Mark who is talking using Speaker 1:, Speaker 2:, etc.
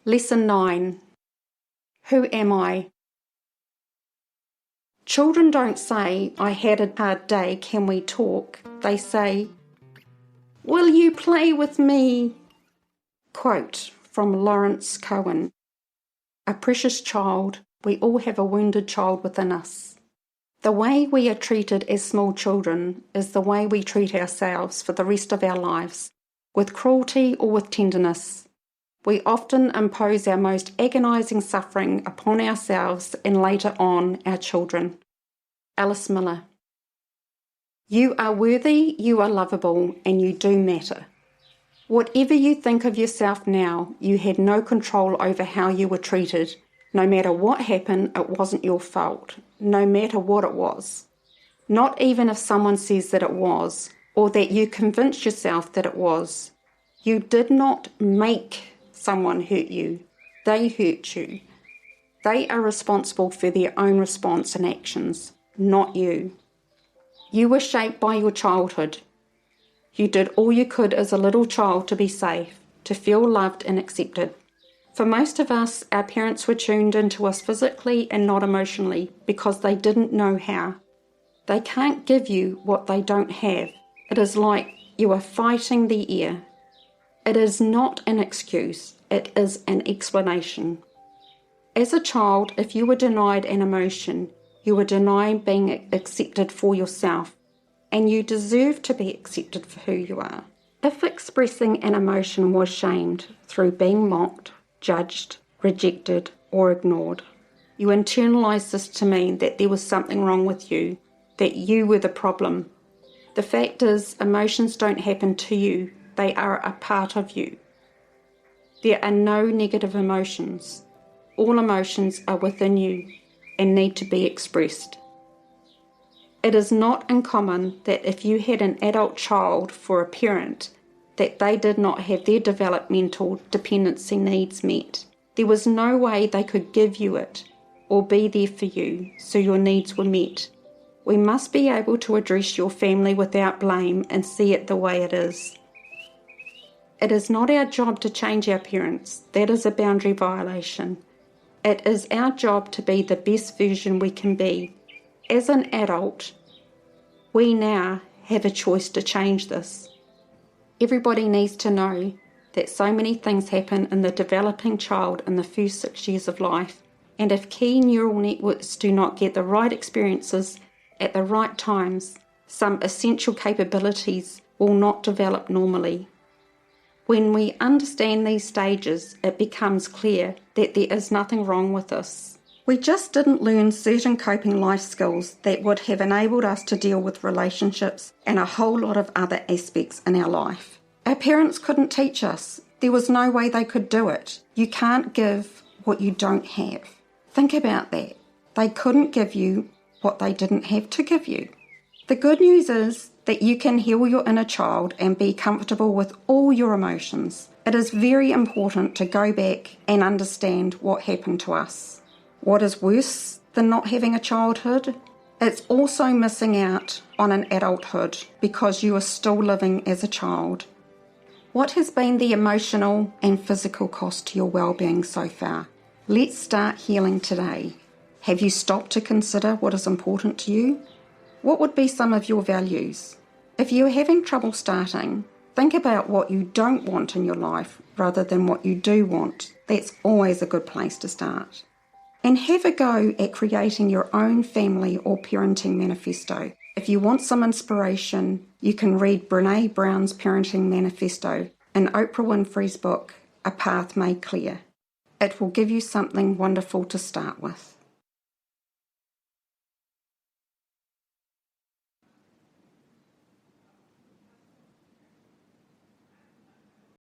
Speaker 1: Lesson 9. Who am I? Children don't say, "I had a hard day, can we talk?" They say, "Will you play with me?" Quote from Lawrence Cohen. A precious child, we all have a wounded child within us. The way we are treated as small children is the way we treat ourselves for the rest of our lives, with cruelty or with tenderness. We often impose our most agonising suffering upon ourselves and later on our children. Alice Miller. You are worthy, you are lovable, and you do matter. Whatever you think of yourself now, you had no control over how you were treated. No matter what happened, it wasn't your fault, no matter what it was. Not even if someone says that it was, or that you convinced yourself that it was. You did not make someone hurt you. They hurt you. They are responsible for their own response and actions, not you. You were shaped by your childhood. You did all you could as a little child to be safe, to feel loved and accepted. For most of us, our parents were tuned into us physically and not emotionally because they didn't know how. They can't give you what they don't have. It is like you are fighting the air. It is not an excuse, it is an explanation. As a child, if you were denied an emotion, you were denied being accepted for yourself, and you deserve to be accepted for who you are. If expressing an emotion was shamed through being mocked, judged, rejected, or ignored, you internalised this to mean that there was something wrong with you, that you were the problem. The fact is, emotions don't happen to you, they are a part of you. There are no negative emotions. All emotions are within you and need to be expressed. It is not uncommon that if you had an adult child for a parent, that they did not have their developmental dependency needs met. There was no way they could give you it or be there for you, so your needs were met. We must be able to address your family without blame and see it the way it is. It is not our job to change our parents. That is a boundary violation. It is our job to be the best version we can be. As an adult, we now have a choice to change this. Everybody needs to know that so many things happen in the developing child in the first 6 years of life, and if key neural networks do not get the right experiences at the right times, some essential capabilities will not develop normally. When we understand these stages, it becomes clear that there is nothing wrong with us. We just didn't learn certain coping life skills that would have enabled us to deal with relationships and a whole lot of other aspects in our life. Our parents couldn't teach us. There was no way they could do it. You can't give what you don't have. Think about that. They couldn't give you what they didn't have to give you. The good news is that you can heal your inner child and be comfortable with all your emotions. It is very important to go back and understand what happened to us. What is worse than not having a childhood? It's also missing out on an adulthood because you are still living as a child. What has been the emotional and physical cost to your well-being so far? Let's start healing today. Have you stopped to consider what is important to you? What would be some of your values? If you're having trouble starting, think about what you don't want in your life rather than what you do want. That's always a good place to start. And have a go at creating your own family or parenting manifesto. If you want some inspiration, you can read Brené Brown's Parenting Manifesto and Oprah Winfrey's book, A Path Made Clear. It will give you something wonderful to start with.